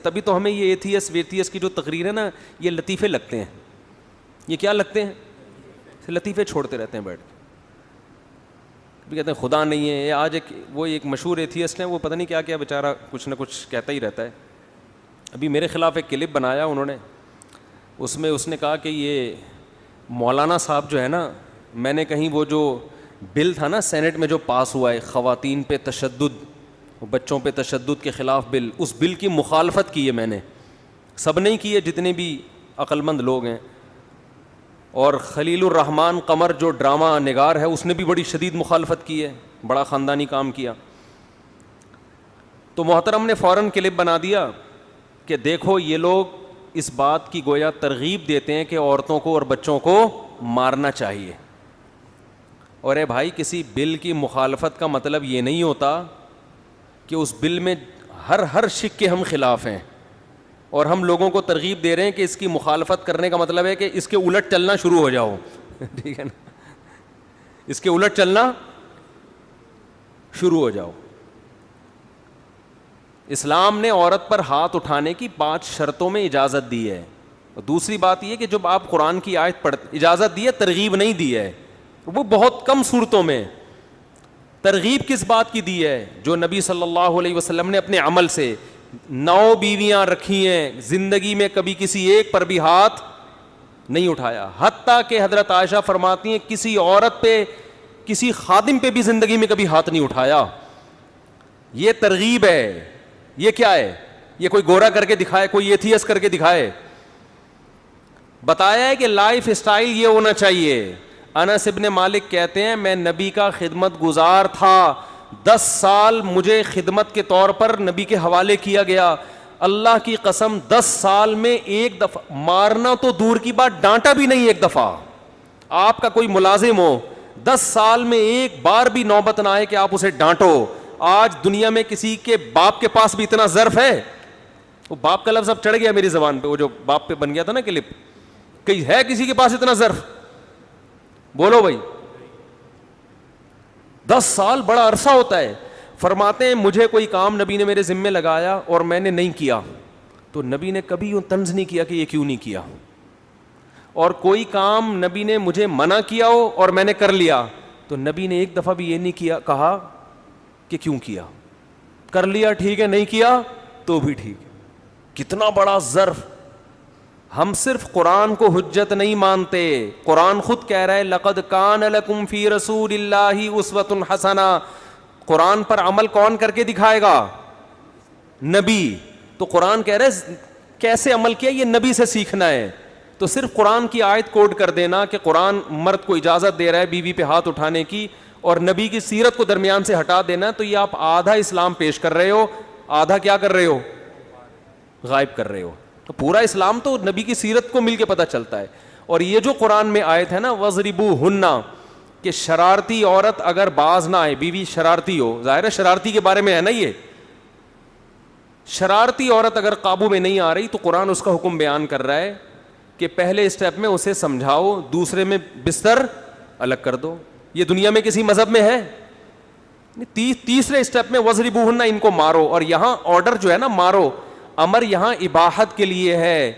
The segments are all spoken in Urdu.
تبھی تو ہمیں یہ ایتھیس ویتھیس کی جو تقریر ہے نا یہ لطیفے لگتے ہیں. یہ کیا لگتے ہیں؟ لطیفے چھوڑتے رہتے ہیں بیٹھ کے. بھی کہتے ہیں خدا نہیں ہے. آج ایک مشہور ایتھیسٹ ہیں, وہ پتہ نہیں کیا کیا بیچارہ کچھ نہ کچھ کہتا ہی رہتا ہے. ابھی میرے خلاف ایک کلپ بنایا انہوں نے, اس میں اس نے کہا کہ یہ مولانا صاحب جو ہے نا, میں نے کہیں وہ جو بل تھا نا سینٹ میں جو پاس ہوا ہے خواتین پہ تشدد, بچوں پہ تشدد کے خلاف بل, اس بل کی مخالفت کی ہے میں نے. سب نہیں کی ہے جتنے بھی عقل مند لوگ ہیں. اور خلیل الرحمان قمر جو ڈرامہ نگار ہے اس نے بھی بڑی شدید مخالفت کی ہے, بڑا خاندانی کام کیا. تو محترم نے فوراً کلپ بنا دیا کہ دیکھو یہ لوگ اس بات کی گویا ترغیب دیتے ہیں کہ عورتوں کو اور بچوں کو مارنا چاہیے. اور اے بھائی, کسی بل کی مخالفت کا مطلب یہ نہیں ہوتا کہ اس بل میں ہر شک کے ہم خلاف ہیں اور ہم لوگوں کو ترغیب دے رہے ہیں کہ اس کی مخالفت کرنے کا مطلب ہے کہ اس کے الٹ چلنا شروع ہو جاؤ. ٹھیک ہے نا, اس کے الٹ چلنا شروع ہو جاؤ. اسلام نے عورت پر ہاتھ اٹھانے کی 5 شرطوں میں اجازت دی ہے. دوسری بات یہ کہ جب آپ قرآن کی آیت پڑھتے, اجازت دی ہے, ترغیب نہیں دی ہے, وہ بہت کم صورتوں میں. ترغیب کس بات کی دی ہے؟ جو نبی صلی اللہ علیہ وسلم نے اپنے عمل سے 9 بیویاں رکھی ہیں, زندگی میں کبھی کسی ایک پر بھی ہاتھ نہیں اٹھایا. حتیٰ کہ حضرت عائشہ فرماتی ہیں کسی عورت پہ, کسی خادم پہ بھی زندگی میں کبھی ہاتھ نہیں اٹھایا. یہ ترغیب ہے. یہ کیا ہے؟ یہ کوئی گورا کر کے دکھائے, کوئی ایتھیس کر کے دکھائے. بتایا ہے کہ لائف اسٹائل یہ ہونا چاہیے. انس ابن مالک کہتے ہیں میں نبی کا خدمت گزار تھا, 10 سال مجھے خدمت کے طور پر نبی کے حوالے کیا گیا. اللہ کی قسم 10 سال میں ایک دفعہ مارنا تو دور کی بات, ڈانٹا بھی نہیں ایک دفعہ. آپ کا کوئی ملازم ہو, 10 سال میں ایک بار بھی نوبت نہ آئے کہ آپ اسے ڈانٹو. آج دنیا میں کسی کے باپ کے پاس بھی اتنا ظرف ہے؟ وہ باپ کا لفظ اب چڑھ گیا میری زبان پہ, وہ جو باپ پہ بن گیا تھا نا کلپ, کہیں ہے کسی کے پاس اتنا ظرف؟ بولو بھائی. 10 سال بڑا عرصہ ہوتا ہے. فرماتے ہیں مجھے کوئی کام نبی نے میرے ذمے لگایا اور میں نے نہیں کیا تو نبی نے کبھی یوں طنز نہیں کیا کہ یہ کیوں نہیں کیا. اور کوئی کام نبی نے مجھے منع کیا ہو اور میں نے کر لیا تو نبی نے ایک دفعہ بھی یہ نہیں کیا کہا کہ کیوں کیا. کر لیا ٹھیک ہے, نہیں کیا تو بھی ٹھیک ہے. کتنا بڑا ظرف. ہم صرف قرآن کو حجت نہیں مانتے, قرآن خود کہہ رہا ہے لقد کان لکم فی رسول اللہ اسوۃ حسنہ. قرآن پر عمل کون کر کے دکھائے گا؟ نبی. تو قرآن کہہ رہا ہے کیسے عمل کیا یہ نبی سے سیکھنا ہے. تو صرف قرآن کی آیت کوڈ کر دینا کہ قرآن مرد کو اجازت دے رہا ہے بیوی پہ ہاتھ اٹھانے کی, اور نبی کی سیرت کو درمیان سے ہٹا دینا, تو یہ آپ آدھا اسلام پیش کر رہے ہو, آدھا کیا کر رہے ہو؟ غائب کر رہے ہو. تو پورا اسلام تو نبی کی سیرت کو مل کے پتہ چلتا ہے. اور یہ جو قرآن میں آیت ہے نا وَضْرِبُوهُنَّ, کہ شرارتی عورت اگر باز نہ آئے, بیوی شرارتی ہو, ظاہر ہے شرارتی کے بارے میں ہے نا, یہ شرارتی عورت اگر قابو میں نہیں آ رہی تو قرآن اس کا حکم بیان کر رہا ہے کہ پہلے اسٹیپ میں اسے سمجھاؤ, دوسرے میں بستر الگ کر دو. یہ دنیا میں کسی مذہب میں ہے؟ تیسرے اسٹیپ میں وَضْرِبُوهُنَّ, ان کو مارو. اور یہاں آرڈر جو ہے نا مارو, امر یہاں اباحت کے لیے ہے,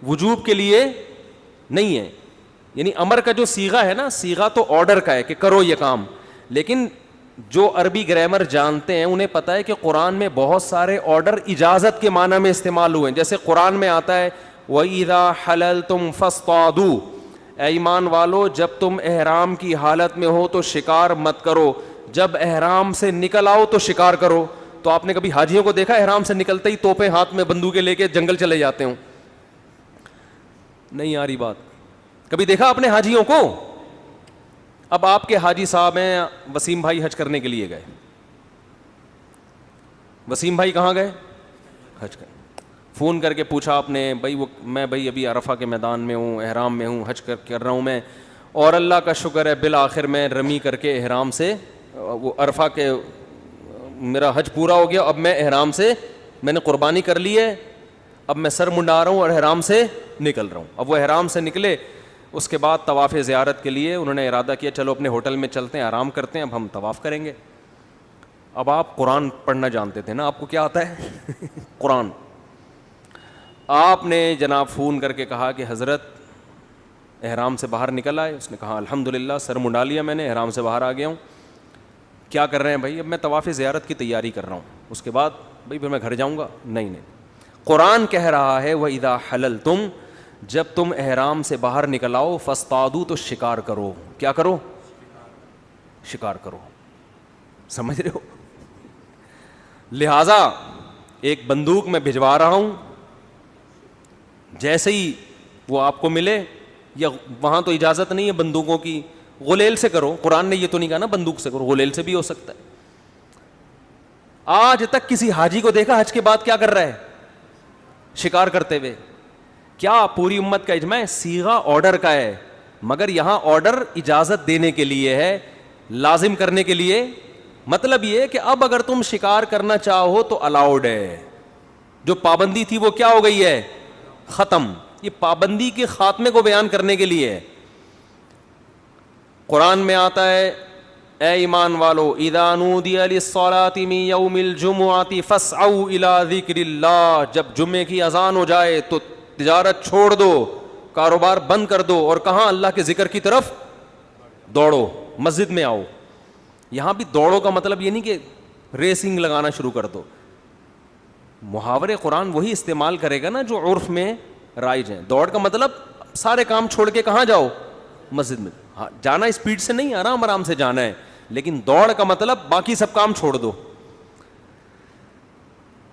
وجوب کے لیے نہیں ہے. یعنی امر کا جو صیغہ ہے نا, صیغہ تو آرڈر کا ہے کہ کرو یہ کام, لیکن جو عربی گرامر جانتے ہیں انہیں پتہ ہے کہ قرآن میں بہت سارے آرڈر اجازت کے معنی میں استعمال ہوئے ہیں. جیسے قرآن میں آتا ہے وَإِذَا حَلَلْتُمْ فَاصْطَادُوا, اے ایمان والو جب تم احرام کی حالت میں ہو تو شکار مت کرو, جب احرام سے نکل آؤ تو شکار کرو. تو آپ نے کبھی حاجیوں کو دیکھا احرام سے نکلتے ہی توپیں ہاتھ میں بندوقیں لے کے جنگل چلے جاتے ہوں؟ نہیں آ رہی بات. کبھی دیکھا آپ نے حاجیوں کو؟ اب آپ کے حاجی صاحب ہیں وسیم بھائی, حج کرنے کے لیے گئے. وسیم بھائی کہاں گئے؟ حج کرنے. فون کر کے پوچھا آپ نے, بھائی وہ میں بھائی ابھی عرفہ کے میدان میں ہوں, احرام میں ہوں, حج کر رہا ہوں میں, اور اللہ کا شکر ہے بالآخر میں رمی کر کے احرام سے, وہ عرفہ کے میرا حج پورا ہو گیا, اب میں احرام سے میں نے قربانی کر لی ہے, اب میں سر منڈا رہا ہوں اور احرام سے نکل رہا ہوں. اب وہ احرام سے نکلے, اس کے بعد طواف زیارت کے لیے انہوں نے ارادہ کیا چلو اپنے ہوٹل میں چلتے ہیں, آرام کرتے ہیں, اب ہم طواف کریں گے. اب آپ قرآن پڑھنا جانتے تھے نا, آپ کو کیا آتا ہے؟ قرآن. آپ نے جناب فون کر کے کہا کہ حضرت احرام سے باہر نکل آئے. اس نے کہا الحمدللہ سر منڈا لیا میں نے, احرام سے باہر آ گیا ہوں. کیا کر رہے ہیں بھائی؟ اب میں طواف زیارت کی تیاری کر رہا ہوں, اس کے بعد بھائی پھر میں گھر جاؤں گا. نہیں نہیں, قرآن کہہ رہا ہے وَإِذَا حَلَلْتُمْ, جب تم احرام سے باہر نکل آؤ, فاصطادوا, تو شکار کرو. کیا کرو؟ شکار کرو. سمجھ رہے ہو؟ لہذا ایک بندوق میں بھجوا رہا ہوں, جیسے ہی وہ آپ کو ملے, یا وہاں تو اجازت نہیں ہے بندوقوں کی, غلیل سے کرو. قرآن نے یہ تو نہیں کہا نا بندوق سے کرو, غلیل سے بھی ہو سکتا ہے. آج تک کسی حاجی کو دیکھا حج کے بعد کیا کر رہا ہے؟ شکار کرتے ہوئے. کیا پوری امت کا اجماع ہے؟ صیغہ آرڈر کا ہے, مگر یہاں آرڈر اجازت دینے کے لیے ہے, لازم کرنے کے لیے. مطلب یہ کہ اب اگر تم شکار کرنا چاہو تو الاؤڈ ہے. جو پابندی تھی وہ کیا ہو گئی ہے؟ ختم. یہ پابندی کے خاتمے کو بیان کرنے کے لیے ہے. قرآن میں آتا ہے اے ایمان والو, اذا نودی للصلاۃ من یوم الجمعۃ فاسعوا الی ذکر اللہ, جب جمعے کی اذان ہو جائے تو تجارت چھوڑ دو, کاروبار بند کر دو, اور کہاں؟ اللہ کے ذکر کی طرف دوڑو, مسجد میں آؤ. یہاں بھی دوڑو کا مطلب یہ نہیں کہ ریسنگ لگانا شروع کر دو. محاورے قرآن وہی استعمال کرے گا نا جو عرف میں رائج ہیں. دوڑ کا مطلب سارے کام چھوڑ کے کہاں جاؤ؟ مسجد میں. ہاں, جانا اسپیڈ سے نہیں, آرام آرام سے جانا ہے, لیکن دوڑ کا مطلب باقی سب کام چھوڑ دو.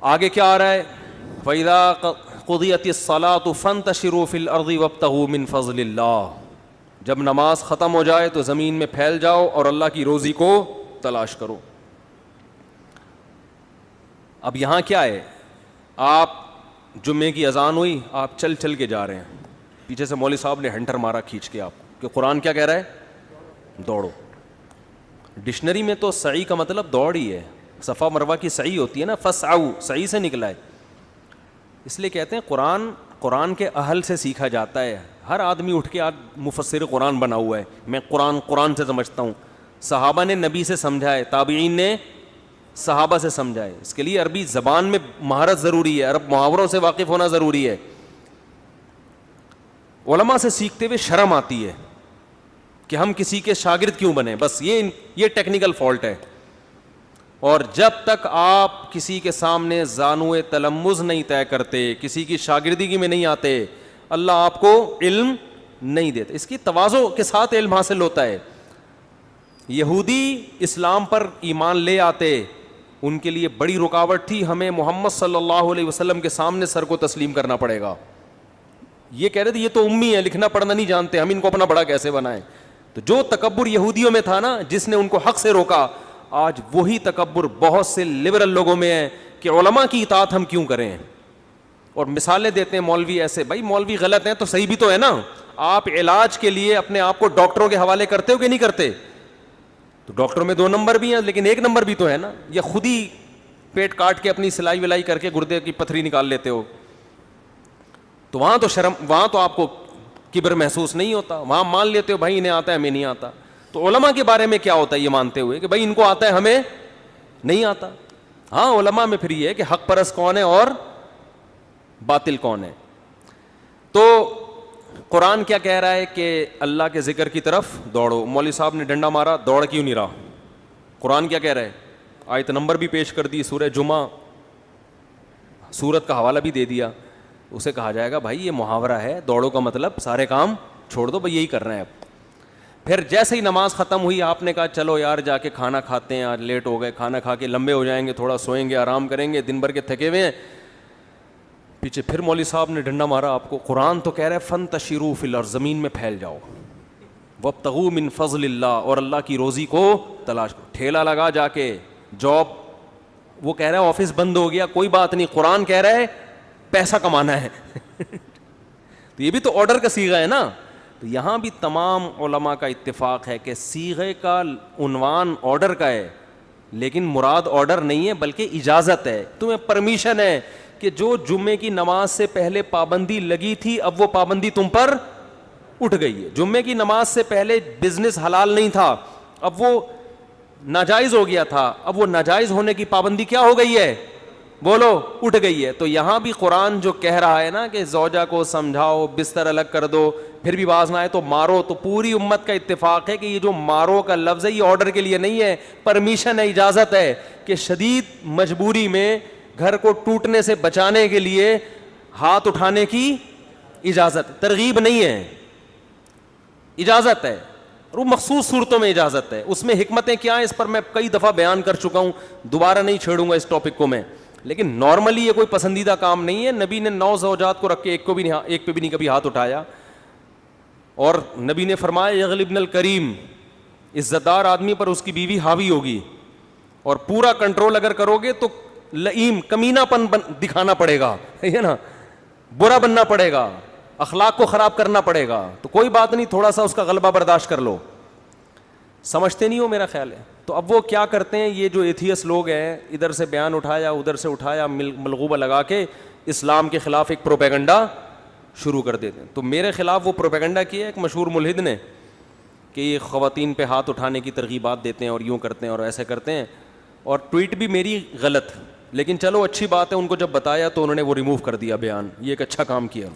آگے کیا آ رہا ہے؟ فَإِذَا قُضِيَتِ الصَّلَاةُ فَانتَشِرُوا فِي الْأَرْضِ وَابْتَغُوا مِنْ فَضْلِ اللَّهِ, جب نماز ختم ہو جائے تو زمین میں پھیل جاؤ اور اللہ کی روزی کو تلاش کرو. اب یہاں کیا ہے؟ آپ جمعے کی اذان ہوئی, آپ چل چل کے جا رہے ہیں, پیچھے سے مولوی صاحب نے ہنٹر مارا کھینچ کے آپ کو, کہ قرآن کیا کہہ رہا ہے؟ دوڑو. ڈکشنری میں تو سعی کا مطلب دوڑ ہی ہے. صفا مروہ کی سعی ہوتی ہے نا, فسعوا, سعی سے نکلا ہے. اس لیے کہتے ہیں قرآن کے اہل سے سیکھا جاتا ہے. ہر آدمی اٹھ کے آج مفسر قرآن بنا ہوا ہے, میں قرآن سے سمجھتا ہوں. صحابہ نے نبی سے سمجھائے, تابعین نے صحابہ سے سمجھائے. اس کے لیے عربی زبان میں مہارت ضروری ہے, عرب محاوروں سے واقف ہونا ضروری ہے. علماء سے سیکھتے ہوئے شرم آتی ہے کہ ہم کسی کے شاگرد کیوں بنیں, بس یہ ٹیکنیکل فالٹ ہے. اور جب تک آپ کسی کے سامنے زانو تلمذ نہیں طے کرتے, کسی کی شاگردگی میں نہیں آتے, اللہ آپ کو علم نہیں دیتا. اس کی تواضع کے ساتھ علم حاصل ہوتا ہے. یہودی اسلام پر ایمان لے آتے, ان کے لیے بڑی رکاوٹ تھی, ہمیں محمد صلی اللہ علیہ وسلم کے سامنے سر کو تسلیم کرنا پڑے گا. یہ کہہ رہے تھے یہ تو امی ہے, لکھنا پڑھنا نہیں جانتے, ہم ان کو اپنا بڑا کیسے بنائیں. تو جو تکبر یہودیوں میں تھا نا, جس نے ان کو حق سے روکا, آج وہی تکبر بہت سے لبرل لوگوں میں ہے کہ علماء کی اطاعت ہم کیوں کریں. اور مثالیں دیتے ہیں مولوی ایسے, بھائی مولوی غلط ہیں تو صحیح بھی تو ہے نا. آپ علاج کے لیے اپنے آپ کو ڈاکٹروں کے حوالے کرتے ہو کہ نہیں کرتے؟ تو ڈاکٹروں میں 2 نمبر بھی ہیں, لیکن 1 نمبر بھی تو ہے نا. یا خود ہی پیٹ کاٹ کے اپنی سلائی ولائی کر کے گردے کی پتھری نکال لیتے ہو, تو وہاں تو شرم, وہاں تو آپ کو کبر محسوس نہیں ہوتا, وہاں مان لیتے ہو بھائی انہیں آتا ہے ہمیں نہیں آتا. تو علماء کے بارے میں کیا ہوتا ہے یہ مانتے ہوئے کہ بھائی ان کو آتا ہے ہمیں نہیں آتا. ہاں, علماء میں پھر یہ ہے کہ حق پرست کون ہے اور باطل کون ہے. تو قرآن کیا کہہ رہا ہے کہ اللہ کے ذکر کی طرف دوڑو. مولوی صاحب نے ڈنڈا مارا, دوڑ کیوں نہیں رہا؟ قرآن کیا کہہ رہا ہے؟ آیت نمبر بھی پیش کر دی, سورہ جمعہ, سورت کا حوالہ بھی دے دیا. اسے کہا جائے گا بھائی یہ محاورہ ہے, دوڑو کا مطلب سارے کام چھوڑ دو, بھائی یہی کر رہے ہیں. اب پھر جیسے ہی نماز ختم ہوئی, آپ نے کہا چلو یار جا کے کھانا کھاتے ہیں, آج لیٹ ہو گئے, کھانا کھا کے لمبے ہو جائیں گے, تھوڑا سوئیں گے, آرام کریں گے, دن بھر کے تھکے ہوئے ہیں. پیچھے پھر مولوی صاحب نے ڈنڈا مارا آپ کو. قرآن تو کہہ رہا ہے فانتشروا فی الارض, زمین میں پھیل جاؤ, وابتغوا من فضل اللہ, اور اللہ کی روزی کو تلاش کرو. ٹھیلا لگا جا کے, جاب, وہ کہہ رہا ہے آفس بند ہو گیا, کوئی بات نہیں, قرآن کہہ رہا ہے پیسہ کمانا ہے. تو یہ بھی تو آرڈر کا صیغہ ہے نا. تو یہاں بھی تمام علماء کا اتفاق ہے کہ صیغے کا عنوان آرڈر کا ہے, لیکن مراد آرڈر نہیں ہے بلکہ اجازت ہے, تمہیں پرمیشن ہے کہ جو جمعے کی نماز سے پہلے پابندی لگی تھی اب وہ پابندی تم پر اٹھ گئی ہے. جمعے کی نماز سے پہلے بزنس حلال نہیں تھا, اب وہ ناجائز ہو گیا تھا, اب وہ ناجائز ہونے کی پابندی کیا ہو گئی ہے؟ بولو اٹھ گئی ہے. تو یہاں بھی قرآن جو کہہ رہا ہے نا کہ زوجہ کو سمجھاؤ, بستر الگ کر دو, پھر بھی باز نہ آئے تو مارو, تو پوری امت کا اتفاق ہے کہ یہ جو مارو کا لفظ ہے یہ آرڈر کے لیے نہیں ہے, پرمیشن ہے, اجازت ہے, کہ شدید مجبوری میں گھر کو ٹوٹنے سے بچانے کے لیے ہاتھ اٹھانے کی اجازت, ترغیب نہیں ہے, اجازت ہے. اور وہ مخصوص صورتوں میں اجازت ہے. اس میں حکمتیں کیا ہیں اس پر میں کئی دفعہ بیان کر چکا ہوں, دوبارہ نہیں چھیڑوں گا اس ٹاپک کو میں. لیکن نارملی یہ کوئی پسندیدہ کام نہیں ہے. نبی نے 9 زوجات کو رکھ کے ایک پہ بھی نہیں کبھی ہاتھ اٹھایا. اور نبی نے فرمایا یغلبن الکریم, عزت دار آدمی پر اس کی بیوی حاوی ہوگی, اور پورا کنٹرول اگر کرو گے تو لئیم کمینہ پن دکھانا پڑے گا, ہے نا, برا بننا پڑے گا, اخلاق کو خراب کرنا پڑے گا. تو کوئی بات نہیں, تھوڑا سا اس کا غلبہ برداشت کر لو. سمجھتے نہیں ہو میرا خیال ہے. تو اب وہ کیا کرتے ہیں, یہ جو ایتھیس لوگ ہیں, ادھر سے بیان اٹھایا ادھر سے اٹھایا, ملغوبہ لگا کے اسلام کے خلاف ایک پروپیگنڈا شروع کر دیتے ہیں. تو میرے خلاف وہ پروپیگنڈا کیا ایک مشہور ملحد نے کہ یہ خواتین پہ ہاتھ اٹھانے کی ترغیبات دیتے ہیں اور یوں کرتے ہیں اور ایسے کرتے ہیں, اور ٹویٹ بھی میری غلط, لیکن چلو اچھی بات ہے, ان کو جب بتایا تو انہوں نے وہ ریموو کر دیا بیان. یہ ایک اچھا کام کیا.